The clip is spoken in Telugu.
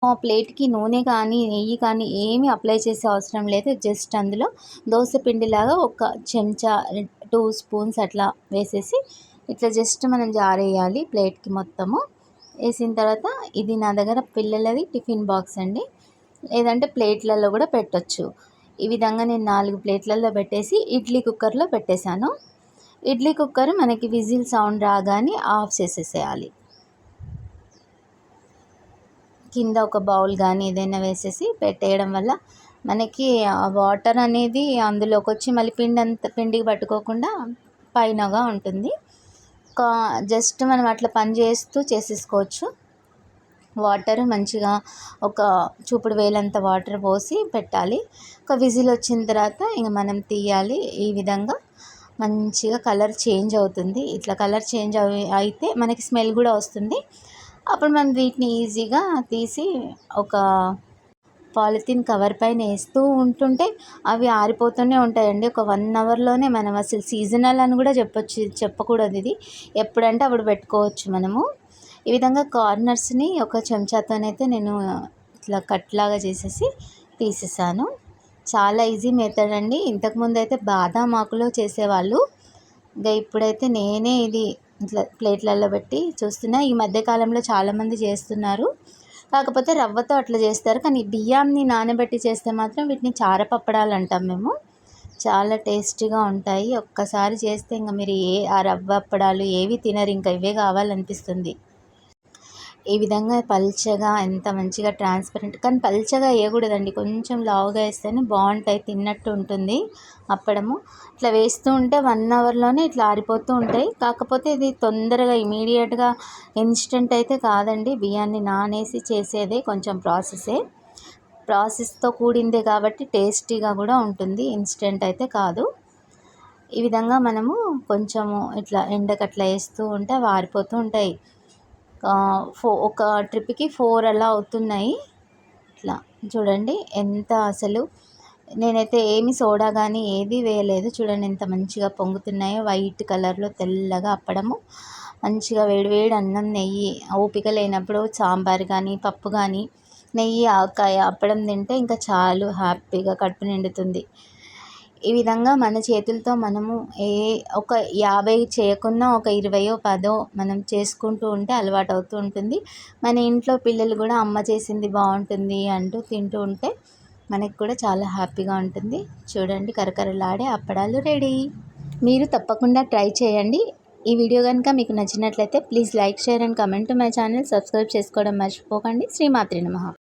ప్లేట్‌కి నూనె కానీ, నెయ్యి కానీ ఏమి అప్లై చేసే అవసరం లేదు. జస్ట్ అందులో దోస పిండిలాగా ఒక చెంచా 2 స్పూన్స్ అట్లా వేసేసి ఇట్లా జస్ట్ మనం జారేయాలి ప్లేట్‌కి మొత్తము. వేసిన తర్వాత ఇది నా దగ్గర పిల్లలది టిఫిన్ బాక్స్ అండి. లేదంటే ప్లేట్‌లలో కూడా పెట్టొచ్చు. ఈ విధంగా నేను 4 ప్లేట్‌లలో పెట్టేసి ఇడ్లీ కుక్కర్‌లో పెట్టేశాను. ఇడ్లీ కుక్కర్ మనకి విజిల్ సౌండ్ రాగానే ఆఫ్ చేసేసేయాలి. కింద ఒక బౌల్ కానీ ఏదైనా వేసేసి పెట్టేయడం వల్ల మనకి ఆ వాటర్ అనేది అందులోకొచ్చి మళ్ళీ పిండికి పట్టుకోకుండా పైనగా ఉంటుంది. కా జస్ట్ మనం అట్లా పని చేస్తూ చేసేసుకోవచ్చు. వాటర్ మంచిగా ఒక చూపుడు వేలంత వాటర్ పోసి పెట్టాలి. ఒక విజిల్ వచ్చిన తర్వాత ఇంక మనం తీయాలి. ఈ విధంగా మంచిగా కలర్ చేంజ్ అవుతుంది. ఇట్లా కలర్ చేంజ్ అయితే మనకి స్మెల్ కూడా వస్తుంది. అప్పుడు మనం వీటిని ఈజీగా తీసి ఒక పాలిథిన్ కవర్ పైన వేస్తూ ఉంటుంటే అవి ఆరిపోతూనే ఉంటాయండి. ఒక 1 అవర్‌లోనే మనం అసలు సీజనల్ అని కూడా చెప్పకూడదు ఇది. ఎప్పుడంటే అప్పుడు పెట్టుకోవచ్చు మనము. ఈ విధంగా కార్నర్స్‌ని ఒక చెంచాతోనైతే నేను ఇట్లా కట్‌లాగా చేసేసి తీసేసాను. చాలా ఈజీ మెథడ్ అండి. ఇంతకుముందైతే బాదాం ఆకులో చేసేవాళ్ళు. ఇప్పుడైతే నేనే ఇది ఇట్లా ప్లేట్‌లలో పెట్టి చూస్తున్నా. ఈ మధ్య కాలంలో చాలామంది చేస్తున్నారు. కాకపోతే రవ్వతో అట్లా చేస్తారు. కానీ బియ్యాన్ని నానబెట్టి చేస్తే మాత్రం వీటిని చారపప్పడాలు అంటాం మేము. చాలా టేస్టీగా ఉంటాయి. ఒక్కసారి చేస్తే ఇంక మీరు ఆ రవ్వ అప్పడాలు ఏవి తినరు. ఇంకా ఇవే కావాలనిపిస్తుంది. ఈ విధంగా పల్చగా ఎంత మంచిగా ట్రాన్స్పరెంట్, కానీ పల్చగా వేయకూడదండి. కొంచెం లావుగా వేస్తేనే బాగుంటాయి, తిన్నట్టు ఉంటుంది అప్పడము. ఇట్లా వేస్తూ ఉంటే 1 అవర్‌లోనే ఇట్లా ఆరిపోతూ ఉంటాయి. కాకపోతే ఇది తొందరగా ఇమీడియట్‌గా ఇన్స్టెంట్ అయితే కాదండి. బియ్యాన్ని నానేసి చేసేదే కొంచెం ప్రాసెస్తో కూడిందే కాబట్టి టేస్టీగా కూడా ఉంటుంది. ఇన్స్టెంట్ అయితే కాదు. ఈ విధంగా మనము కొంచెము ఇట్లా ఎండకట్లా వేస్తూ ఉంటే అవి ఆరిపోతూ ఉంటాయి. ఒక ట్రిప్‌కి 4 అలా అవుతున్నాయి. ఇట్లా చూడండి ఎంత అసలు. నేనైతే ఏమి సోడా కానీ ఏది వేయలేదు. చూడండి ఎంత మంచిగా పొంగుతున్నాయో వైట్ కలర్లో తెల్లగా అప్పడము. మంచిగా వేడి వేడి అన్నం, నెయ్యి, ఓపిక లేనప్పుడు సాంబార్ కానీ పప్పు కానీ నెయ్యి ఆవకాయ అప్పడం తింటే ఇంకా చాలు, హ్యాపీగా కడుపు నిండుతుంది. ఈ విధంగా మన చేతులతో మనము ఒక 50 చేయకున్నా ఒక 20 10 మనం చేసుకుంటూ ఉంటే అలవాటు అవుతూ ఉంటుంది. మన ఇంట్లో పిల్లలు కూడా అమ్మ చేసింది బాగుంటుంది అంటూ తింటూ ఉంటే మనకి కూడా చాలా హ్యాపీగా ఉంటుంది. చూడండి కరకరలాడే అప్పడాలు రెడీ. మీరు తప్పకుండా ట్రై చేయండి. ఈ వీడియో కనుక మీకు నచ్చినట్లయితే please like, share and comment to my channel. Subscribe చేసుకోవడం మర్చిపోకండి. శ్రీమాత్రే నమః.